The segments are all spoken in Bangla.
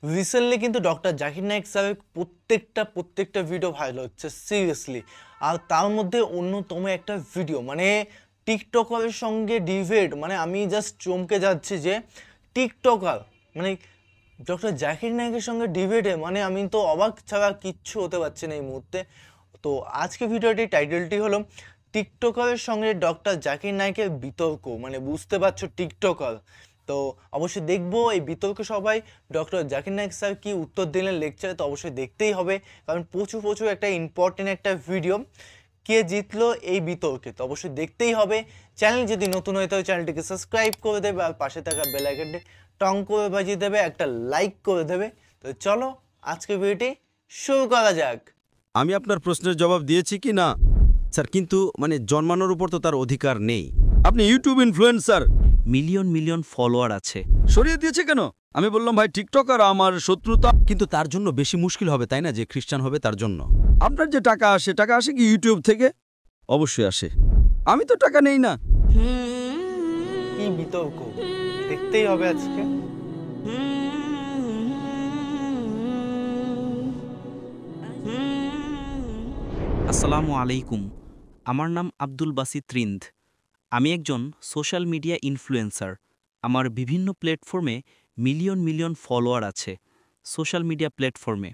রিসেন্টলি কিন্তু ডক্টর জাকির নায়েক স্যারের প্রত্যেকটা ভিডিও ভাইরাল হচ্ছে সিরিয়াসলি। আর তার মধ্যে অন্যতম একটা ভিডিও মানে টিকটকারের সঙ্গে ডিবেট, মানে আমি জাস্ট চমকে যাচ্ছি যে টিকটকার মানে ডক্টর জাকির নায়েকের সঙ্গে ডিবেটে, মানে আমি তো অবাক ছাড়া কিচ্ছু হতে পারছি না এই মুহূর্তে। তো আজকে ভিডিওটি টাইটেলটি হলো টিকটকারের সঙ্গে ডক্টর জাকির নায়েকের বিতর্ক, মানে বুঝতে পারছো টিকটকার। তো অবশ্যই দেখবো এই বিতর্কে সবাই ডক্টর জাকির নায়েক স্যার কি উত্তর দিলেন লেকচারে, তো অবশ্যই দেখতেই হবে কারণ প্রচুর একটা ইম্পর্টেন্ট একটা ভিডিও। কে জিতলো এই বিতর্কে তো অবশ্যই দেখতেই হবে। চ্যানেল যদি নতুন হয় তাহলে চ্যানেলটিকে সাবস্ক্রাইব করে দেবে আর পাশে থাকা বেল আইকনটি টং করে বাজিয়ে দেবে, একটা লাইক করে দেবে। তো চলো আজকে ভিডিওটি শুরু করা যাক। আমি আপনার প্রশ্নের জবাব দিয়েছি কি না স্যার, কিন্তু জন্মানোর উপর তো তার অধিকার নেই। আপনি ইউটিউব ইনফ্লুয়েন্সার, মিলিয়ন ফলোয়ার আছে, সরিয়ে দিয়েছে কেন? আমি বললাম ভাই টিকটকার আমার শত্রুতা, কিন্তু তার জন্য বেশি মুশকিল হবে তাই না, যে খ্রিস্টান হবে তার জন্য। আপনার যে টাকা আসে কি ইউটিউব থেকে? অবশ্যই আসে, আমি তো টাকা নেই না। কি বিতর্ক দেখতেই হবে আজকে। আসসালামু আলাইকুম। আমার নাম আব্দুল বাসিত রিন্দ। আমি একজন সোশ্যাল মিডিয়া ইনফ্লুয়েন্সার। আমার বিভিন্ন প্ল্যাটফর্মে মিলিয়ন ফলোয়ার আছে, সোশ্যাল মিডিয়া প্ল্যাটফর্মে।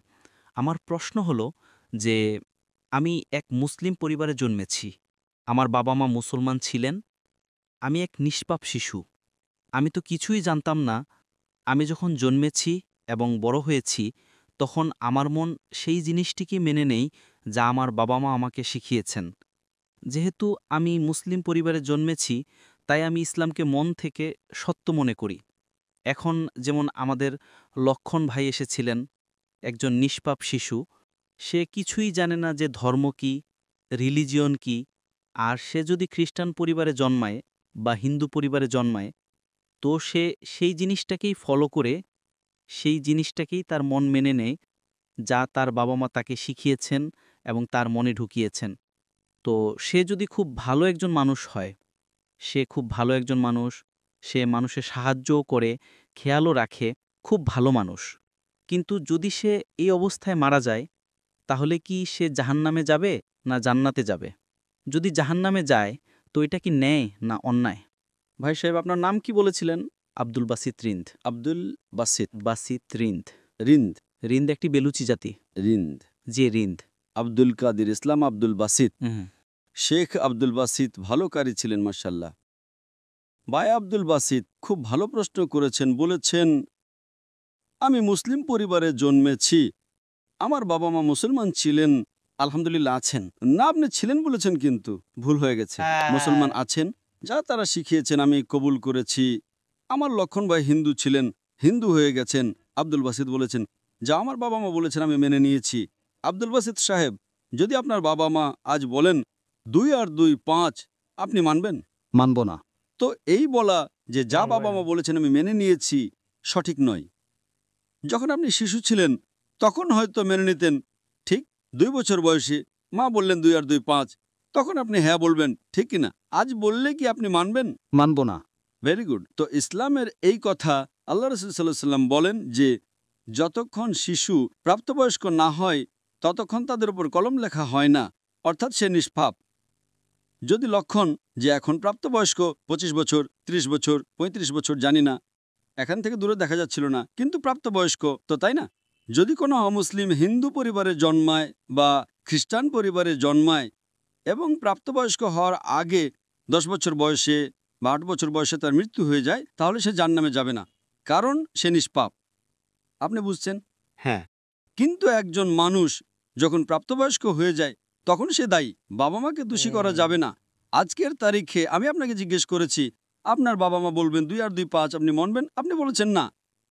আমার প্রশ্ন হলো যে আমি এক মুসলিম পরিবারে জন্মেছি, আমার বাবা মা মুসলমান ছিলেন, আমি এক নিষ্পাপ শিশু, আমি তো কিছুই জানতাম না। আমি যখন জন্মেছি এবং বড় হয়েছি তখন আমার মন সেই জিনিসটিকে মেনে নেই যা আমার বাবা মা আমাকে শিখিয়েছেন। যেহেতু আমি মুসলিম পরিবারে জন্মেছি তাই আমি ইসলামকে মন থেকে সত্য মনে করি। এখন যেমন আমাদের লক্ষণ ভাই এসেছিলেন, একজন নিষ্পাপ শিশু, সে কিছুই জানে না যে ধর্ম কি, রিলিজিয়ন কি। আর সে যদি খ্রিস্টান পরিবারে জন্মায় বা হিন্দু পরিবারে জন্মায় তো সে সেই জিনিসটাকেই ফলো করে, সেই জিনিসটাকেই তার মন মেনে নেয় যা তার বাবা মা তাকে শিখিয়েছেন এবং তার মনে ঢুকিয়েছেন। তো সে যদি খুব ভালো একজন মানুষ হয়, সে খুব ভালো একজন মানুষ, সে মানুষের সাহায্যও করে, খেয়ালও রাখে, খুব ভালো মানুষ। কিন্তু যদি সে এই অবস্থায় মারা যায় তাহলে কি সে জাহান্নামে যাবে না জান্নাতে যাবে? যদি জাহান্নামে যায় তো এটা কি ন্যায় না অন্যায়? ভাই সাহেব, আপনার নাম কি বলেছিলেন? আব্দুল বাসিত রিন্দ। আব্দুল বাসিত বাসিত রিন্দ। রিন্দ। রিন্দ একটি বেলুচি জাতি। রিন্দ। যে রিন্দ। আব্দুল কাদির ইসলাম আব্দুল বাসিত। হুম। শেখ আব্দুল বাসিত ভালো কারি ছিলেন মাশাল্লাহ। ভাই আব্দুল বাসিত খুব ভালো প্রশ্ন করেছেন। বলেছেন আমি মুসলিম পরিবারে জন্মেছি, আমার বাবা মা মুসলমান ছিলেন, আলহামদুলিল্লাহ আছেন না। আপনি ছিলেন বলেছেন কিন্তু ভুল হয়ে গেছে। মুসলমান আছেন, যা তারা শিখিয়েছেন আমি কবুল করেছি। আমার লক্ষণ ভাই হিন্দু ছিলেন, হিন্দু হয়ে গেছেন। আব্দুল বাসিত বলেছেন যা আমার বাবা মা বলেছেন আমি মেনে নিয়েছি। আব্দুল বাসিত সাহেব, যদি আপনার বাবা মা আজ বলেন 2 আর 2 5, আপনি মানবেন? মানব না। তো এই বলা যে যা মানবো বাবা না। মা বলেছেন আমি মেনে নিয়েছি সঠিক নয়। যখন আপনি শিশু ছিলেন তখন হয়তো মেনে নিতেন, ঠিক 2 বছর বয়সে মা বললেন 2 আর 2 5, তখন আপনি হ্যাঁ বলবেন, ঠিক কিনা? আজ বললে কি আপনি মানবেন? মানব না। Very good. তো ইসলামের এই কথা আল্লাহ রাসূল সাল্লাল্লাহু আলাইহি ওয়াসাল্লাম বলেন যে যতক্ষণ শিশু প্রাপ্তবয়স্ক না হয় ততক্ষণ তাদের উপর কলম লেখা হয় না, অর্থাৎ সে নিষ্পাপ। যদি লক্ষণ যে এখন প্রাপ্তবয়স্ক 25 বছর, 30 বছর, 35 বছর, জানি না, এখান থেকে দূরে দেখা যাচ্ছিল না, কিন্তু প্রাপ্তবয়স্ক তো, তাই না? যদি কোনো অমুসলিম হিন্দু পরিবারে জন্মায় বা খ্রিস্টান পরিবারে জন্মায় এবং প্রাপ্তবয়স্ক হওয়ার আগে 10 বছর বয়সে বা 8 বছর বয়সে তার মৃত্যু হয়ে যায়, তাহলে সে জাহান্নামে যাবে না, কারণ সে নিষ্পাপ। আপনি বুঝছেন? হ্যাঁ। কিন্তু একজন মানুষ যখন প্রাপ্তবয়স্ক হয়ে যায় তখন সে দায়ী। বাবা মাকে দোষী করা যাবে না। আজকের তারিখে আমি আপনাকে জিজ্ঞেস করেছি আপনার বাবা মা বলবেন 2 আর 2 5, আপনি মানবেন? আপনি বলেছেন না।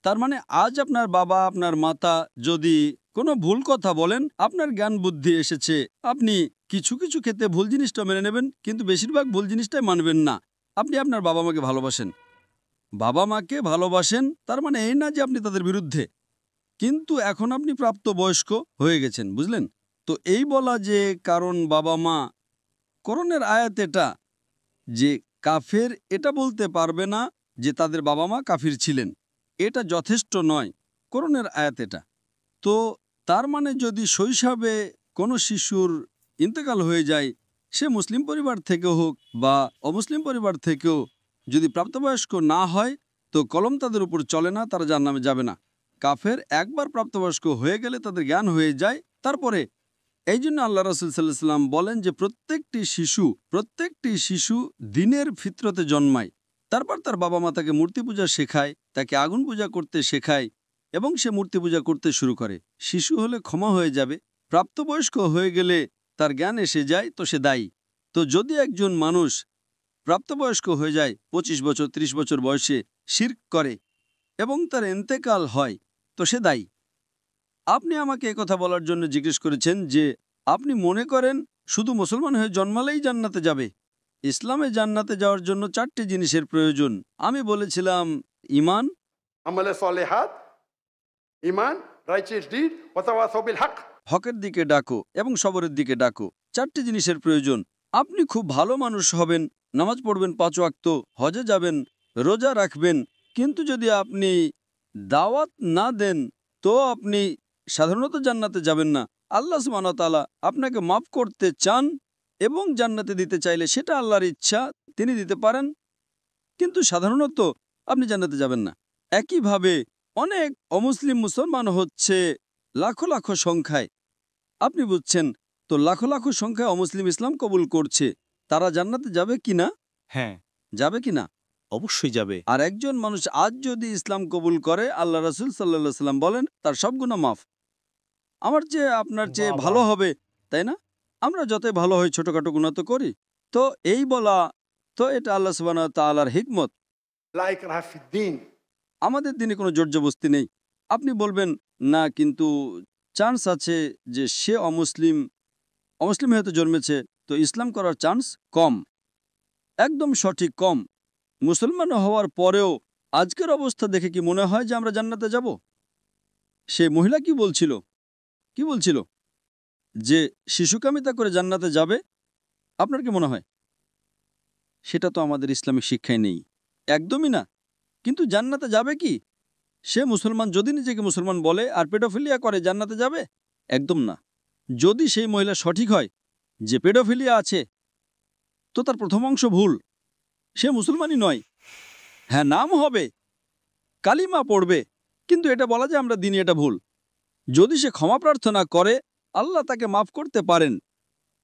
তার মানে আজ আপনার বাবা আপনার মাতা যদি কোনো ভুল কথা বলেন, আপনার জ্ঞান বুদ্ধি এসেছে, আপনি কিছু কিছু ক্ষেত্রে ভুল জিনিসটা মেনে নেবেন, কিন্তু বেশিরভাগ ভুল জিনিসটাই মানবেন না। আপনি আপনার বাবা মাকে ভালোবাসেন, বাবা মাকে ভালোবাসেন, তার মানে এই না যে আপনি তাদের বিরুদ্ধে। কিন্তু এখন আপনি প্রাপ্তবয়স্ক হয়ে গেছেন, বুঝলেন তো? এই বলা যে কারণ বাবা মা, কোরআনের আয়াত এটা যে কাফের, এটা বলতে পারবে না যে তাদের বাবা মা কাফির ছিলেন, এটা যথেষ্ট নয়। কোরআনের আয়াত এটা। তো তার মানে যদি শৈশবে কোনো শিশুর ইন্তেকাল হয়ে যায়, সে মুসলিম পরিবার থেকেও হোক বা অমুসলিম পরিবার থেকেও, যদি প্রাপ্তবয়স্ক না হয় তো কলম তাদের উপর চলে না, তারা জাহান্নামে যাবে না। কাফের একবার প্রাপ্তবয়স্ক হয়ে গেলে তাদের জ্ঞান হয়ে যায়, তারপরে এই জন্য আল্লাহ রাসূল সাল্লাল্লাহু আলাইহি ওয়াসাল্লাম বলেন যে প্রত্যেকটি শিশু দ্বীনের ফিতরতে জন্মায়। তারপর তার বাবা মা তাকে মূর্তি পূজা শেখায়, তাকে আগুন পূজা করতে শেখায় এবং সে মূর্তি পূজা করতে শুরু করে। শিশু হলে ক্ষমা হয়ে যাবে, প্রাপ্তবয়স্ক হয়ে গেলে তার জ্ঞান এসে যায়, তো সে দায়ী। তো যদি একজন মানুষ প্রাপ্তবয়স্ক হয়ে যায় 25 বছর 30 বছর বয়সে, শিরক করে এবং তার ইন্তেকাল হয়, তো সে দায়ী। আপনি আমাকে কথা বলার জন্য জিজ্ঞেস করেছেন যে আপনি মনে করেন শুধু মুসলমান হয়ে জন্মালেই জান্নাতে যাবে। ইসলামে জান্নাতে যাওয়ার জন্য 4টি জিনিসের প্রয়োজন। আমি বলেছিলাম ঈমান, عمل صالحات إيمان righteous deed وتواصوا بالحق হকের দিকে ডাকো এবং সবরের দিকে ডাকো। 4টি জিনিসের প্রয়োজন। আপনি খুব ভালো মানুষ হবেন, নামাজ পড়বেন 5 ওয়াক্ত, হজে যাবেন, রোজা রাখবেন, কিন্তু যদি আপনি দাওয়াত না দেন তো আপনি সাধারণত জান্নাতে যাবেন না। আল্লাহ সুবহানাহু ওয়া তাআলা আপনাকে মাফ করতে চান এবং জান্নাতে দিতে চাইলে সেটা আল্লাহর ইচ্ছা, তিনি দিতে পারেন, কিন্তু সাধারণত আপনি জান্নাতে যাবেন না। একইভাবে অনেক অমুসলিম মুসলমান হচ্ছে লাখো লাখো সংখ্যায়। আপনি বুঝছেন তো, লাখো লাখো সংখ্যায় অমুসলিম ইসলাম কবুল করছে, তারা জান্নাতে যাবে কিনা? হ্যাঁ, যাবে কিনা? অবশ্যই যাবে। আর একজন মানুষ আজ যদি ইসলাম কবুল করে, আল্লাহ রাসূল সাল্লাল্লাহু আলাইহি ওয়াসাল্লাম বলেন তার সব গুনাহ মাফ। আমার চেয়ে আপনার চেয়ে বাহ, ভালো বাহ। হবে, তাই না? আমরা যতই ভালো হই ছোটখাটো গুনাহ তো করি। তো এই বলা, তো এটা আল্লাহ সুবহানাহু ওয়া তাআলার হিকমত। لا إكراه في الدين আমাদের দিনে কোনো জোরজবস্তি নেই। আপনি বলবেন না, কিন্তু চান্স আছে যে সে অমুসলিম হয়তো জন্মেছে, তো ইসলাম করার চান্স কম। একদম সঠিক, কম। মুসলমান হওয়ার পরেও আজকের অবস্থা দেখে কি মনে হয় যে আমরা জান্নাতে যাব? সে মহিলা কি বলছিল যে শিশুকামিতা করে জান্নাতে যাবে? আপনার কি মনে হয়? সেটা তো আমাদের ইসলামিক শিক্ষায় নেই, একদমই না। কিন্তু জান্নাতে যাবে কি? সে মুসলমান যদি নিজেকে মুসলমান বলে আর পেডোফিলিয়া করে, জান্নাতে যাবে? একদম না। যদি সেই মহিলা সঠিক হয় যে পেডোফিলিয়া আছে, তো তার প্রথম অংশ ভুল, সে মুসলমানই নয়। হ্যাঁ, নাম হবে, কালিমা পড়বে, কিন্তু এটা বলা যে আমরা দিনই, এটা ভুল। যদি সে ক্ষমা প্রার্থনা করে, আল্লাহ তাকে মাফ করতে পারেন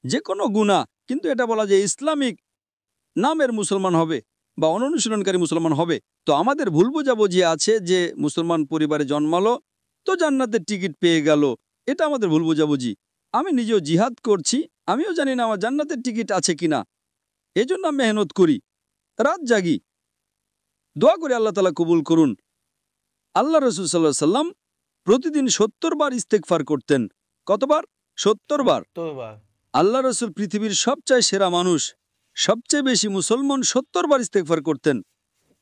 যে কোনো গুনাহ, কিন্তু এটা বলা যে ইসলামিক নামের মুসলমান হবে বা অনুশীলনকারী মুসলমান হবে। তো আমাদের ভুল বোঝাবুঝি আছে যে মুসলমান পরিবারে জন্মালো তো জান্নাতের টিকিট পেয়ে গেল, এটা আমাদের ভুল বোঝাবুঝি। আমি নিজেও জিহাদ করছি, আমিও জানি না আমার জান্নাতের টিকিট আছে কিনা, এজন্য মেহনত করি, রাত জাগি, দোয়া করে আল্লাহ তাআলা কবুল করুন। আল্লাহ রাসূল সাল্লাল্লাহু আলাইহি ওয়াসাল্লাম প্রতিদিন 70 বার ইস্তেগফার করতেন। কতবার? 70 বার। তো এবার আল্লাহ রাসূল পৃথিবীর সবচেয়ে সেরা মানুষ, সবচেয়ে বেশি মুসলমান 70 বার ইস্তেগফার করতেন।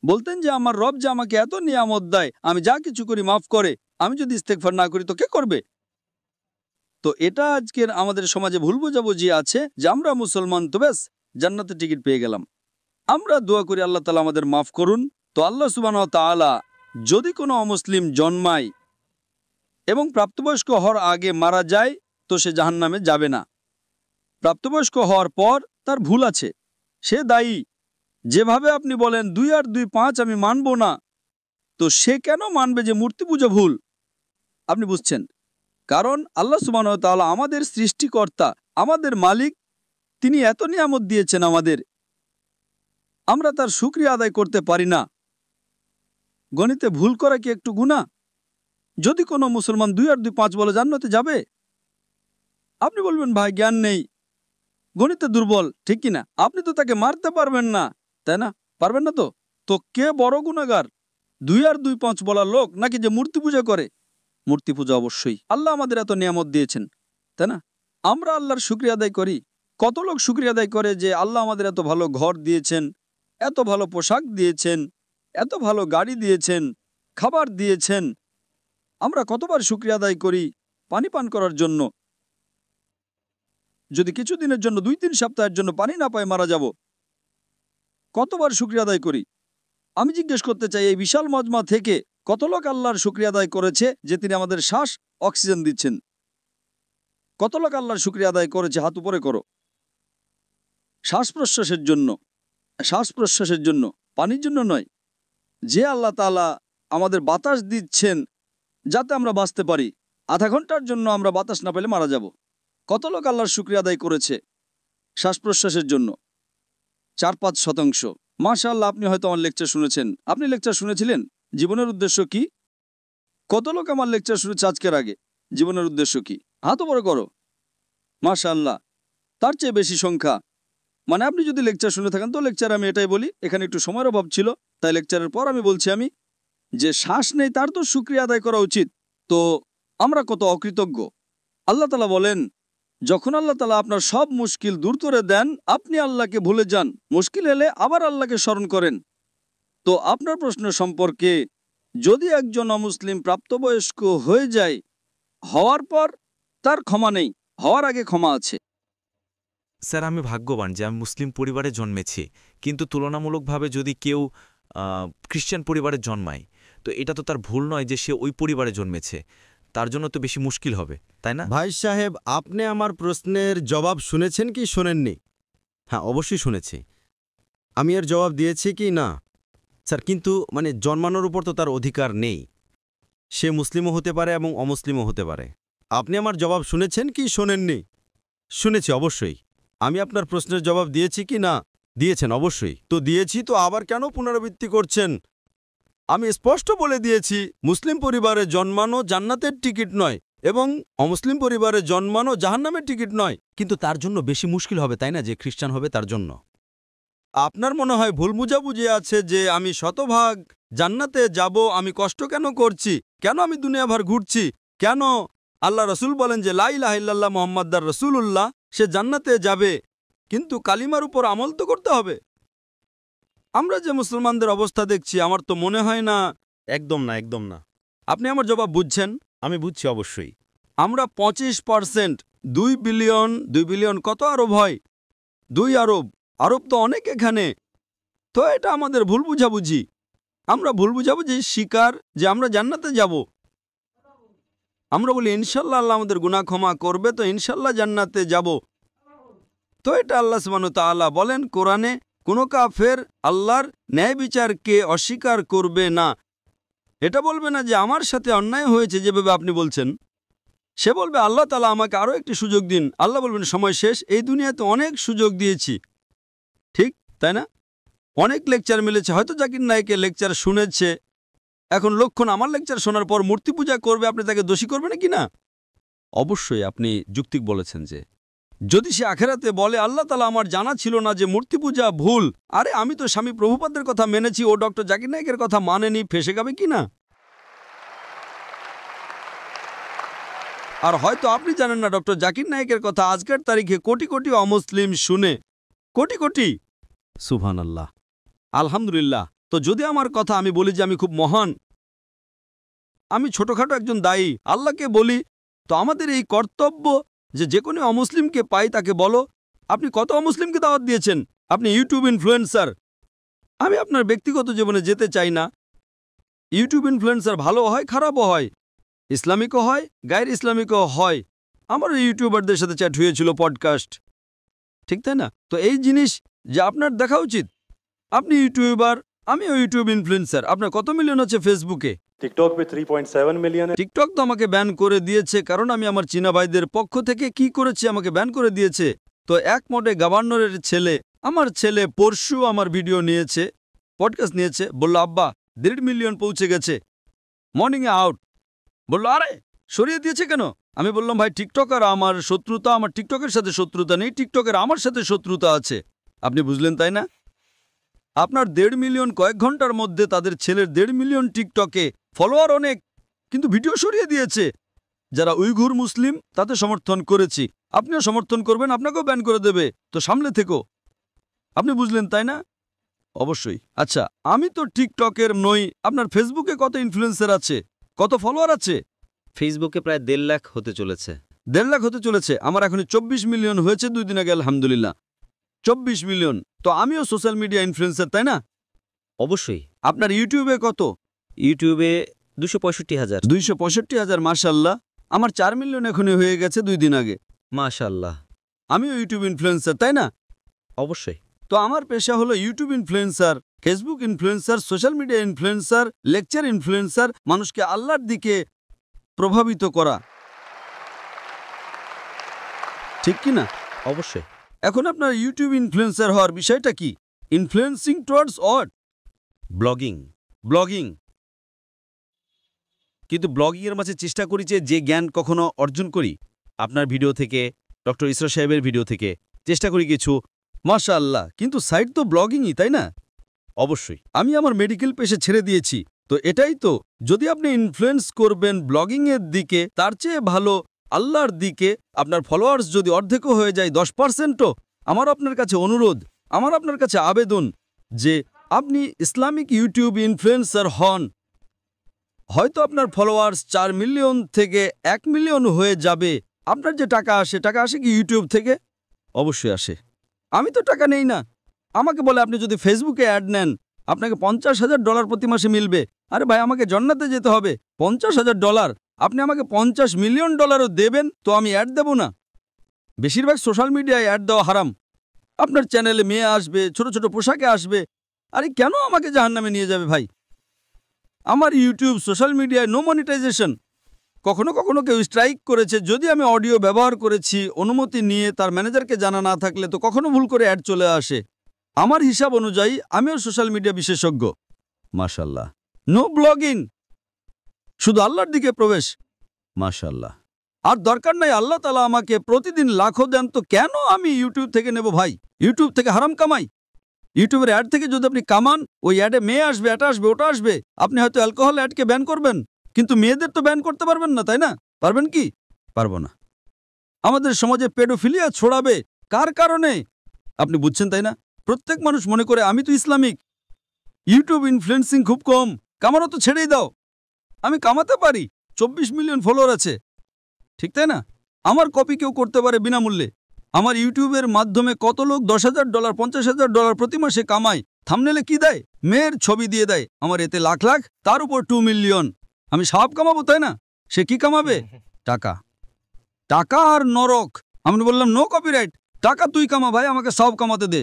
বলতেন যে আমার রব যে আমাকে এত নিয়ামত দেয়, আমি যা কিছু করি মাফ করে, আমি যদি ইস্তেগফার না করি তো কে করবে? তো এটা আজকের আমাদের সমাজে ভুল বোঝাবুঝি আছে যে আমরা মুসলমান তো ব্যাস জান্নাতের টিকিট পেয়ে গেলাম। আমরা দোয়া করি আল্লাহ তাআলা আমাদের মাফ করুন। তো আল্লাহ সুবহানাহু ওয়া তাআলা যদি কোনো অমুসলিম জন্মায় এবং প্রাপ্তবয়স্ক হওয়ার আগে মারা যায় তো সে জাহান্নামে যাবে না। প্রাপ্তবয়স্ক হওয়ার পর তার ভুল আছে, সে দায়ী। যেভাবে আপনি বলেন 2 আর 2 5 আমি মানব না, তো সে কেন মানবে যে মূর্তি পূজা ভুল? আপনি বুঝছেন, কারণ আল্লাহ সুবহানাহু ওয়া তাআলা আমাদের সৃষ্টিকর্তা, আমাদের মালিক, তিনি এত নিয়ামত দিয়েছেন আমাদের, আমরা তার শুকরিয়া আদায় করতে পারি না। গণিতে ভুল করা কি একটু গুনাহ? যদি কোনো মুসলমান 2 আর 2 5 বলে জান্নাতে যাবে? আপনি বলবেন ভাই জ্ঞান নেই, গণিতে দুর্বল, ঠিক কিনা? আপনি তো তাকে মারতে পারবেন না, তাই না? পারবেন না তো? তো কে বড় গুনাহগার, 2 আর 2 5 বলা লোক নাকি যে মূর্তি পূজা করে? মূর্তি পূজা অবশ্যই। আল্লাহ আমাদের এত নিয়ামত দিয়েছেন, তাই না? আমরা আল্লাহর শুকরিয়া আদায় করি। কত লোক শুকরিয়া আদায় করে যে আল্লাহ আমাদের এত ভালো ঘর দিয়েছেন, এত ভালো পোশাক দিয়েছেন, এত ভালো গাড়ি দিয়েছেন, খাবার দিয়েছেন। আমরা কতবার শুকরিয়া আদায় করি পানি পান করার জন্য। যদি কিছুদিনের জন্য 2-3 সপ্তাহের জন্য পানি না পাই মারা যাব, কতবার শুকরিয়া আদায় করি। আমি জিজ্ঞেস করতে চাই এই বিশাল মজমা থেকে কত লোক আল্লাহর শুকরিয়া আদায় করেছে যে তিনি আমাদের শ্বাস অক্সিজেন দিচ্ছেন? কত লোক আল্লাহর শুকরিয়া আদায় করেছে? হাত উপরে করো। শ্বাস প্রশ্বাসের জন্য, শ্বাস প্রশ্বাসের জন্য, পানির জন্য নয়। যে আল্লাহ তাআলা আমাদের বাতাস দিচ্ছেন যাতে আমরা বাঁচতে পারি, আধা ঘন্টার জন্য আমরা বাতাস না পেলে মারা যাব। কত লোক আল্লাহর শুকরিয়া আদায় করেছে শ্বাস প্রশ্বাসের জন্য? 4-5%। মাশাআল্লাহ, আপনি হয়তো আমার লেকচার শুনেছেন। আপনি লেকচার শুনেছিলেন? জীবনের উদ্দেশ্য কি? কত লোক আমার লেকচার শুনেছে আজকের আগে? জীবনের উদ্দেশ্য কি? হাত উপরে করো। মাশাআল্লাহ, তার চেয়ে বেশি সংখ্যা। মানে আপনি যদি লেকচার শুনে থাকেন, তো লেকচার আমি এটাই বলি, এখানে একটু সময়ের অভাব ছিল, তাই লেকচারের পর আমি বলছি আমি যে শ্বাস নেই তার তো শুকরিয়া আদায় করা উচিত। তো আমরা কত অকৃতজ্ঞ। আল্লাহ তাআলা বলেন, যখন আল্লাহ তাআলা আপনার সব মুশকিল দূর করে দেন, আপনি আল্লাহকে ভুলে যান, মুশকিল এলে আবার আল্লাহকে স্মরণ করেন। তো আপনার প্রশ্ন সম্পর্কে, যদি একজন অমুসলিম প্রাপ্তবয়স্ক হয়ে যায়, হওয়ার পর তার ক্ষমা নেই, হওয়ার আগে ক্ষমা আছে। স্যার, আমি ভাগ্যবান যে আমি মুসলিম পরিবারে জন্মেছি, কিন্তু তুলনামূলকভাবে যদি কেউ খ্রিস্টান পরিবারে জন্মায়, তো এটা তো তার ভুল নয় যে সে ওই পরিবারে জন্মেছে, তার জন্য তো বেশি মুশকিল হবে, তাই না? ভাই সাহেব, আপনি আমার প্রশ্নের জবাব শুনেছেন কি শোনেননি? হ্যাঁ, অবশ্যই শুনেছি। আমি এর জবাব দিয়েছি কি না? স্যার, কিন্তু জন্মানোর উপর তো তার অধিকার নেই। সে মুসলিমও হতে পারে এবং অমুসলিমও হতে পারে। আপনি আমার জবাব শুনেছেন কি শোনেননি? শুনেছি, অবশ্যই। আমি আপনার প্রশ্নের জবাব দিয়েছি কি না? দিয়েছেন, অবশ্যই। তো দিয়েছি, তো আবার কেন পুনরাবৃত্তি করছেন? আমি স্পষ্ট বলে দিয়েছি, মুসলিম পরিবারে জন্মানো জান্নাতের টিকিট নয় এবং অমুসলিম পরিবারে জন্মানো জাহান্নামের টিকিট নয়। কিন্তু তার জন্য বেশি মুশকিল হবে, তাই না, যে খ্রিস্টান হবে তার জন্য। আপনার মনে হয় ভুল বুঝাবুঝি আছে যে আমি শতভাগ জান্নাতে যাব। আমি কষ্ট কেন করছি? কেন আমি দুনিয়াভর ঘুরছি? কেন আল্লাহ রসুল বলেন যে লা ইলাহা ইল্লাল্লাহ মুহাম্মাদুর রাসূলুল্লাহ, সে জান্নাতে যাবে, কিন্তু কালিমার উপর আমল তো করতে হবে। আমরা যে মুসলমানদের অবস্থা দেখছি, আমার তো মনে হয় না। একদম না, একদম না। আপনি আমার জবাব বুঝছেন? আমি বুঝছি, অবশ্যই। আমরা 25%, 2 বিলিয়ন কত আরব হয়? 2 আরব। আরব তো অনেক এখানে। তো এটা আমাদের ভুল বুঝাবুঝি। আমরা ভুল বুঝাবুঝি শিকার যে আমরা জান্নাতে যাব। আমরা বলি ইনশাল্লাহ আল্লাহ আমাদের গুনাহ ক্ষমা করবে, তো ইনশাল্লাহ জান্নাতে যাব। তো এটা আল্লাহ সুবহানাহু ওয়া তাআলা বলেন কোরআনে, কোনো কাফের আল্লাহর ন্যায় বিচারকে অস্বীকার করবে না। এটা বলবে না যে আমার সাথে অন্যায় হয়েছে যেভাবে আপনি বলছেন। সে বলবে আল্লাহ তাআলা আমাকে আরও একটি সুযোগ দিন। আল্লাহ বলবেন সময় শেষ, এই দুনিয়াতে অনেক সুযোগ দিয়েছি। ঠিক তাই না? অনেক লেকচার মিলেছে, হয়তো জাকির নায়েকের লেকচার শুনেছে। এখন লক্ষণ আমার লেকচার শোনার পর মূর্তি পূজা করবে, আপনি তাকে দোষী করবেন কি না? অবশ্যই আপনি যুক্তিক বলেছেন যে যদি সে আখেরাতে বলে আল্লাহ তাআলা আমার জানা ছিল না যে মূর্তি পূজা ভুল, আরে আমি তো স্বামী প্রভুপাদের কথা মেনেছি, ও ডক্টর জাকির নায়েকের কথা মানেনি, ফেসে যাবে কি না? আর হয়তো আপনি জানেন না ডক্টর জাকির নায়েকের কথা আজকের তারিখে কোটি কোটি অমুসলিম শুনে, কোটি কোটি। সুবহানাল্লাহ, আলহামদুলিল্লাহ। তো যদি আমার কথা আমি বলি যে আমি খুব মহান, আমি ছোটখাটো একজন দায়ী, আল্লাহকে বলি, তো আমাদের এই কর্তব্য যে কোনো অমুসলিমকে পাই তাকে বলো। আপনি কত অমুসলিমকে দাওয়াত দিয়েছেন? আপনি ইউটিউব ইনফ্লুয়েন্সার। আমি আপনার ব্যক্তিগত জীবনে যেতে চাই না। ইউটিউব ইনফ্লুয়েন্সার ভালো হয়, খারাপও হয়, ইসলামিকও হয়, গায়ের ইসলামিকও হয়। আমার ইউটিউবারদের সাথে চ্যাট হয়েছিল, পডকাস্ট, ঠিক তাই না? তো এই জিনিস যে আপনার দেখা উচিত। আপনি ইউটিউবার, আমিও ইউটিউব ইনফ্লুয়েন্সার। আপনার কত মিলিয়ন আছে ফেসবুকে? টিকটক पे 3.7 মিলিয়ন। টিকটক তো আমাকে ব্যান করে দিয়েছে, কারণ আমি আমার চীনা ভাইদের পক্ষ থেকে কি করেছি, আমাকে ব্যান করে দিয়েছে। তো এক মোটে গভর্নরের ছেলে, আমার ছেলে পরশু আমার ভিডিও নিয়েছে, পডকাস্ট নিয়েছে, বলল আব্বা 1.5 মিলিয়ন পৌঁছে গেছে, মর্নিংয়ে আউট। বলল আরে সরিয়ে দিয়েছে কেন? আমি বললাম ভাই টিকটকার আমার শত্রুতা, আমার টিকটকের সাথে শত্রুতা নেই, টিকটকের আমার সাথে শত্রুতা আছে। আপনি বুঝলেন তাই না? আপনার 1.5 মিলিয়ন কয়েক ঘন্টার মধ্যে, তাদের ছেলের 1.5 মিলিয়ন টিকটকে ফলোয়ার অনেক, কিন্তু ভিডিও সরিয়ে দিয়েছে। যারা উইঘুর মুসলিম তাতে সমর্থন করেছি, আপনিও সমর্থন করবেন, আপনাকেও ব্যান করে দেবে। তো সামলে থেকো। আপনি বুঝলেন তাই না? অবশ্যই। আচ্ছা, আমি তো টিকটকের নই। আপনার ফেসবুকে কত ইনফ্লুয়েন্সার আছে, কত ফলোয়ার আছে? ফেসবুকে প্রায় 1.5 লাখ হতে চলেছে। 1.5 লাখ হতে চলেছে। আমার এখন 24 মিলিয়ন হয়েছে 2 দিন আগে, আলহামদুলিল্লাহ। 24 মিলিয়ন। তো আমিও সোশ্যাল মিডিয়া ইনফ্লুয়েন্সার, তাই না? অবশ্যই। আপনার ইউটিউবে কত? ইউটিউবে 265,000। 265,000, মাশাআল্লাহ। আমার 4 মিলিয়ন এখনই হয়ে গেছে 2 দিন আগে। মাশাআল্লাহ। আমিও ইউটিউব ইনফ্লুয়েন্সার, তাই না? অবশ্যই। তো আমার পেশা হলো YouTube influencer, Facebook influencer, social media influencer, lecture influencer, মানুষকে আল্লাহর দিকে প্রভাবিত করা, ঠিক কি না? অবশ্যই। এখন আপনার ইউটিউব ইনফ্লুয়েন্সার হওয়ার বিষয়টা কি? Influencing towards what? Blogging. Blogging. কিন্তু ব্লগিংয়ের মাঝে চেষ্টা করি যে জ্ঞান কখনো অর্জন করি আপনার ভিডিও থেকে, ডক্টর ইসরা সাহেবের ভিডিও থেকে চেষ্টা করি কিছু। মাশাআল্লাহ, কিন্তু সাইট তো ব্লগিংই, তাই না? অবশ্যই। আমি আমার মেডিকেল পেশে ছেড়ে দিয়েছি, তো এটাই তো। যদি আপনি ইনফ্লুয়েন্স করবেন ব্লগিংয়ের দিকে, তার চেয়ে ভালো আল্লাহর দিকে। আপনার ফলোয়ার্স যদি অর্ধেকও হয়ে যায়, 10%ও, আমার আপনার কাছে অনুরোধ, আমার আপনার কাছে আবেদন যে আপনি ইসলামিক ইউটিউব ইনফ্লুয়েন্সার হন। হয়তো আপনার ফলোয়ার্স 4 মিলিয়ন থেকে 1 মিলিয়ন হয়ে যাবে। আপনার যে টাকা আসে কি ইউটিউব থেকে? অবশ্যই আসে। আমি তো টাকা নেই না। আমাকে বলে আপনি যদি ফেসবুকে অ্যাড নেন, আপনাকে $50,000 প্রতি মাসে মিলবে। আরে ভাই, আমাকে জান্নাতে যেতে হবে। $50,000, আপনি আমাকে $50 মিলিয়ন দেবেন, তো আমি অ্যাড দেব না? বেশিরভাগ সোশ্যাল মিডিয়ায় অ্যাড দেওয়া হারাম। আপনার চ্যানেলে মেয়ে আসবে, ছোট ছোট পোশাকে আসবে। আরে কেন আমাকে জাহান্নামে নিয়ে যাবে ভাই? আমার ইউটিউব সোশ্যাল মিডিয়ায় নো মনিটাইজেশন। কখনো কখনো কেউ স্ট্রাইক করেছে, যদি আমি অডিও ব্যবহার করেছি অনুমতি নিয়ে, তার ম্যানেজারকে জানা না থাকলে, তো কখনো ভুল করে অ্যাড চলে আসে। আমার হিসাব অনুযায়ী আমিও সোশ্যাল মিডিয়া বিশেষজ্ঞ। মাশাআল্লাহ। নো ব্লগিং, শুধু আল্লাহর দিকে প্রবেশ। মাশাআল্লাহ। আর দরকার নাই আল্লাহ তাআলা আমাকে প্রতিদিন লাখো দেন, তো কেন আমি ইউটিউব থেকে নেব ভাই? ইউটিউব থেকে হারাম কামাই। ইউটিউবের অ্যাড থেকে যদি আপনি কামান, ওই অ্যাডে মেয়ে আসবে, এটা আসবে, ওটা আসবে। আপনি হয়তো অ্যালকোহল অ্যাডকে ব্যান করবেন, কিন্তু মেয়েদের তো ব্যান করতে পারবেন না, তাই না? পারবেন কি? পারবো না। আমাদের সমাজে পেডোফিলিয়া ছড়াবে কার কারণে? আপনি বুঝছেন, তাই না? প্রত্যেক মানুষ মনে করে আমি তো ইসলামিক। ইউটিউব ইনফ্লুয়েন্সিং খুব কম, কামানো তো ছেড়েই দাও। আমি কামাতে পারি, 24 মিলিয়ন ফলোয়ার আছে, ঠিক তাই না? আমার কপি কেউ করতে পারে বিনামূল্যে। আমার ইউটিউবের মাধ্যমে কত লোক $10,000, $50,000 প্রতি মাসে কামায়। থাম্বনেলে কি দেয়? মেয়ের ছবি দিয়ে দেয়। আমার এতে লাখ লাখ, তার উপর 2 মিলিয়ন। আমি সব কামাবো, তাই না? সে কি কামাবে? টাকা। টাকা আর নরক। আমি বললাম নো কপিরাইট, টাকা তুই কামা ভাই, আমাকে সব কামাতে দে।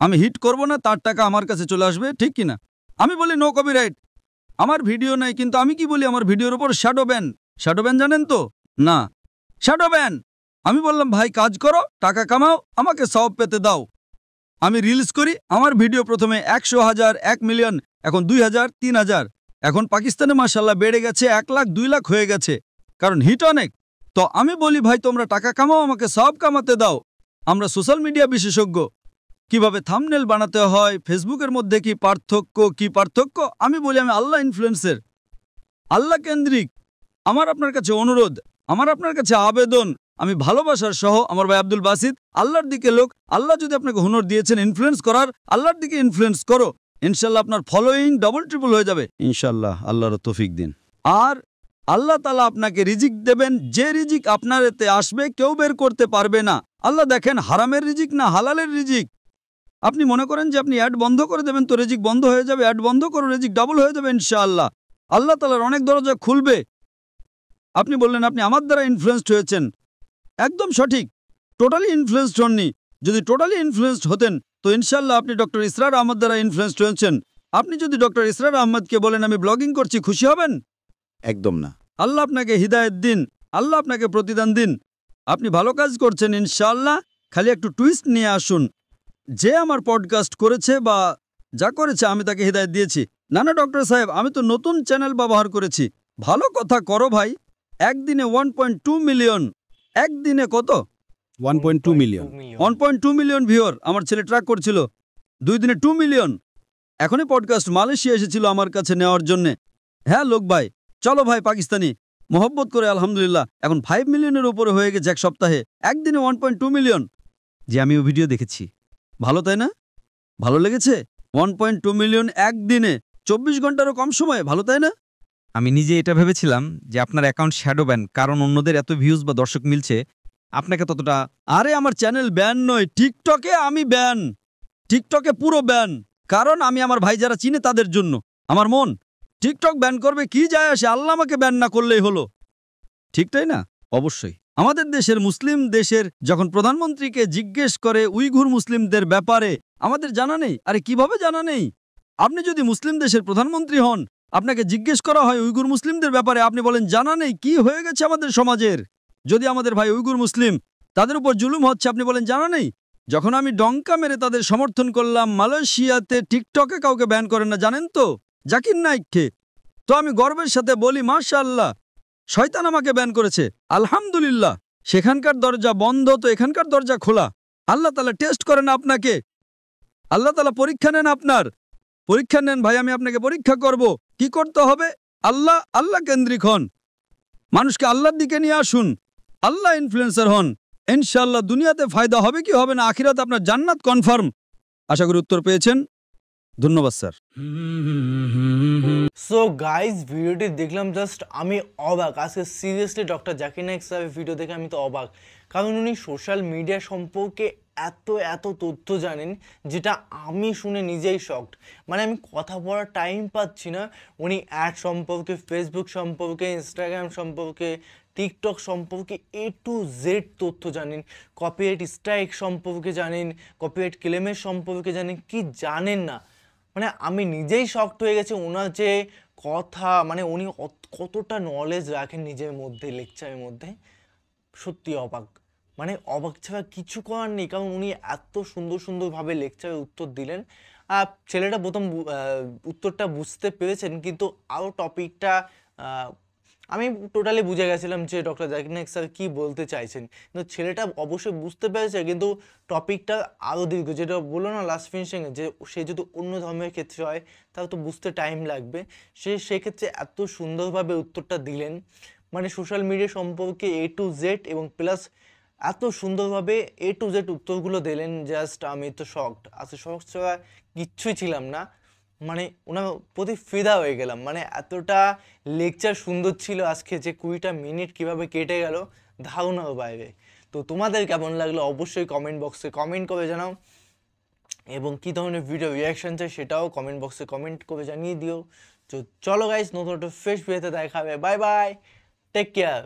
আমি হিট করব না, তার টাকা আমার কাছে চলে আসবে, ঠিক কিনা? আমি বলি নো কপিরাইট, আমার ভিডিও নাই, কিন্তু আমি কি বলি? আমার ভিডিওর উপর শ্যাডো ব্যান। শ্যাডো ব্যান জানেন তো? না, শ্যাডো ব্যান। আমি বললাম ভাই কাজ করো, টাকা কামাও, আমাকে সব পেতে দাও। আমি রিলস করি, আমার ভিডিও প্রথমে 100,000, 1 মিলিয়ন, এখন 2,000, 3,000। এখন পাকিস্তানে মাশাআল্লাহ বেড়ে গেছে 1 লাখ, 2 লাখ হয়ে গেছে, কারণ হিট অনেক। তো আমি বলি ভাই তোমরা টাকা কামাও, আমাকে সব কামাতে দাও। আমরা সোশ্যাল মিডিয়া বিশেষজ্ঞ, কিভাবে থাম্বনেল বানাতে হয়, ফেসবুকের মধ্যে কি পার্থক্য, আমি বলি আমি আল্লাহ ইনফ্লুয়েন্সার, আল্লাহ কেন্দ্রিক। আমার আপনার কাছে অনুরোধ, আমার আপনার কাছে আবেদন, আমি ভালোবাসার সহ আমার ভাই আব্দুল বাসিত, আল্লাহর দিকে লোক। আল্লাহ যদি আপনাকে হুনর দিয়েছেন ইনফ্লুয়েন্স করার, আল্লাহর দিকে ইনফ্লুয়েন্স করো। ইনশাল্লাহ আপনার ফলোয়িং ডবল ট্রিপল হয়ে যাবে ইনশাআল্লাহ। আল্লাহর তৌফিক দিন। আর আল্লাহ তাআলা আপনাকে রিজিক দেবেন, যে রিজিক আপনার এতে আসবে কেউ বের করতে পারবে না। আল্লাহ দেখেন হারামের রিজিক না হালালের রিজিক। আপনি মনে করেন যে আপনি অ্যাড বন্ধ করে দেবেন তো রিজিক বন্ধ হয়ে যাবে, অ্যাড বন্ধ করো, রিজিক ডাবল হয়ে যাবে ইনশাআল্লাহ। আল্লাহ তাআলার অনেক দরজা খুলবে। আপনি বললেন আপনি আমার দ্বারা ইনফ্লুয়েসড হয়েছেন, একদম সঠিক। টোটালি ইনফ্লুয়েসড হননি। যদি টোটালি ইনফ্লুয়েসড হতেন তো ইনশাআল্লাহ আপনি ডক্টর ইসরার আহমদ দ্বারা ইনফ্লুয়েসড হয়েছেন। আপনি যদি ডক্টর ইসরার আহমদকে বলেন আমি ব্লগিং করছি, খুশি হবেন? একদম না। আল্লাহ আপনাকে হিদায়েত দিন, আল্লাহ আপনাকে প্রতিদান দিন। আপনি ভালো কাজ করছেন ইনশাআল্লাহ, খালি একটু টুইস্ট নিয়ে আসুন। যে আমার পডকাস্ট করেছে বা যা করেছে আমি তাকে হিদায়েত দিয়েছি। না না ডক্টর সাহেব, আমি তো নতুন চ্যানেল ব্যবহার করেছি। ভালো কথা করো ভাই। একদিনে 1.2 মিলিয়ন। একদিনে কত? 1.2 মিলিয়ন। 1.2 মিলিয়ন ভিউয়ার আমার ছেলে ট্র্যাক করছিল। 2 দিনে 2 মিলিয়ন। এখনই পডকাস্ট মালয়েশিয়া এসেছিল আমার কাছে নেওয়ার জন্যে। হ্যাঁ লোক ভাই, চলো ভাই পাকিস্তানি, মোহব্বত করে আলহামদুলিল্লাহ এখন 5 মিলিয়নের উপরে হয়ে গেছে এক সপ্তাহে। একদিনে 1.2 মিলিয়ন। যে আমিও ভিডিও দেখেছি, ভালো তাই না? ভালো লেগেছে? 1.2 মিলিয়ন একদিনে, 24 ঘন্টারও কম সময়ে, ভালো তাই না? আমি নিজে এটা ভেবেছিলাম যে আপনার অ্যাকাউন্ট শ্যাডো ব্যান, কারণ অন্যদের এত ভিউজ বা দর্শক মিলছে, আপনাকে ততটা। আরে আমার চ্যানেল ব্যান নয়, টিকটকে আমি ব্যান, টিকটকে পুরো ব্যান। কারণ আমি আমার ভাই যারা চিনে তাদের জন্য। আমার মন টিকটক ব্যান করবে, কি যায় আসে, আল্লাহ আমাকে ব্যান না করলেই হলো, ঠিক তাই না? অবশ্যই। আমাদের দেশের মুসলিম দেশের যখন প্রধানমন্ত্রীকে জিজ্ঞেস করে উইঘুর মুসলিমদের ব্যাপারে, আমাদের জানা নেই। আরে কিভাবে জানা নেই? আপনি যদি মুসলিম দেশের প্রধানমন্ত্রী হন, আপনাকে জিজ্ঞেস করা হয় উইঘুর মুসলিমদের ব্যাপারে, আপনি বলেন জানা নেই। কি হয়ে গেছে আমাদের সমাজের? যদি আমাদের ভাই উইঘুর মুসলিম, তাদের উপর জুলুম হচ্ছে, আপনি বলেন জানা নেই। যখন আমি ডঙ্কা মেরে তাদের সমর্থন করলাম, মালয়েশিয়াতে টিকটকে কাউকে ব্যান করেন না, জানেন তো? জাকির নাইককে। তো আমি গর্বের সাথে বলি মাশাআল্লাহ, শয়তান আমাকে ব্যান করেছে, আলহামদুলিল্লাহ। সেখানকার দরজা বন্ধ, তো এখানকার দরজা খোলা। আল্লাহ তাআলা টেস্ট করেন আপনাকে, আল্লাহ তাআলা পরীক্ষা নেন আপনার। পরীক্ষা নেন ভাই, আমি আপনাকে পরীক্ষা করব। কি করতে হবে? আল্লাহ কেন্দ্রিক হন, মানুষকে আল্লাহর দিকে নিয়ে আসুন, আল্লাহ ইনফ্লুয়েন্সার হন। ইনশাআল্লাহ দুনিয়াতে ফায়দা হবে কি হবে না, আখিরাতে আপনার জান্নাত কনফার্ম। আশা করি উত্তর পেয়েছেন। ধন্যবাদ স্যার। সো গাইজ, ভিডিওটি দেখলাম জাস্ট আমি অবাক। আজকে সিরিয়াসলি ডক্টর জাকির নাইক সাহেবের ভিডিও দেখে আমি তো অবাক, কারণ উনি সোশ্যাল মিডিয়া সম্পর্কে এত তথ্য জানেন যেটা আমি শুনে নিজেই শকড। মানে আমি কথা বলার টাইম পাচ্ছি না। উনি অ্যাড সম্পর্কে, ফেসবুক সম্পর্কে, ইনস্টাগ্রাম সম্পর্কে, টিকটক সম্পর্কে A to Z তথ্য জানেন, কপিরাইট স্ট্রাইক সম্পর্কে জানেন, কপিরাইট ক্লেমের সম্পর্কে জানেন, কি জানেন না। মানে আমি নিজেই শকড হয়ে গেছি ওনার যে কথা, মানে উনি কতটা নলেজ রাখেন নিজের মধ্যে, লেকচারের মধ্যে। সত্যি অবাক, মানে অবাক ছাড়া কিছু করার নেই, কারণ উনি এত সুন্দরভাবে লেকচারের উত্তর দিলেন। ছেলেটা প্রথম উত্তরটা বুঝতে পেরেছেন, কিন্তু আরও টপিকটা আমি টোটালি বুঝে গেছিলাম যে ডক্টর জাকির নাইক স্যার কী বলতে চাইছেন, কিন্তু ছেলেটা অবশ্যই বুঝতে পেরেছে, কিন্তু টপিকটা আরও দীর্ঘ। যেটা বললো না লাস্ট ফিনিশিংয়ে, যে সে যদি অন্য ধর্মের ক্ষেত্রে হয় তাহলে তো বুঝতে টাইম লাগবে। সেক্ষেত্রে এত সুন্দরভাবে উত্তরটা দিলেন, মানে সোশ্যাল মিডিয়া সম্পর্কে A to Z, এবং প্লাস এত সুন্দরভাবে A to Z উত্তরগুলো দিলেন, জাস্ট আমি তো শকড। আসলে শক ছাড়া কিচ্ছুই ছিলাম না, মানে ওনার প্রতি ফিদা হয়ে গেলাম। মানে এতটা লেকচার সুন্দর ছিল আজকে, যে 20টা মিনিট কীভাবে কেটে গেল ধারণার বাইরে। তো তোমাদের কেমন লাগলো অবশ্যই কমেন্ট বক্সে কমেন্ট করে জানাও, এবং কী ধরনের ভিডিও রিয়াকশান চাই সেটাও কমেন্ট বক্সে কমেন্ট করে জানিয়ে দিও। তো চলো গাইস, নতুন একটা ফ্রেশ ভিডিওতে দেখা হবে। Bye bye, take care.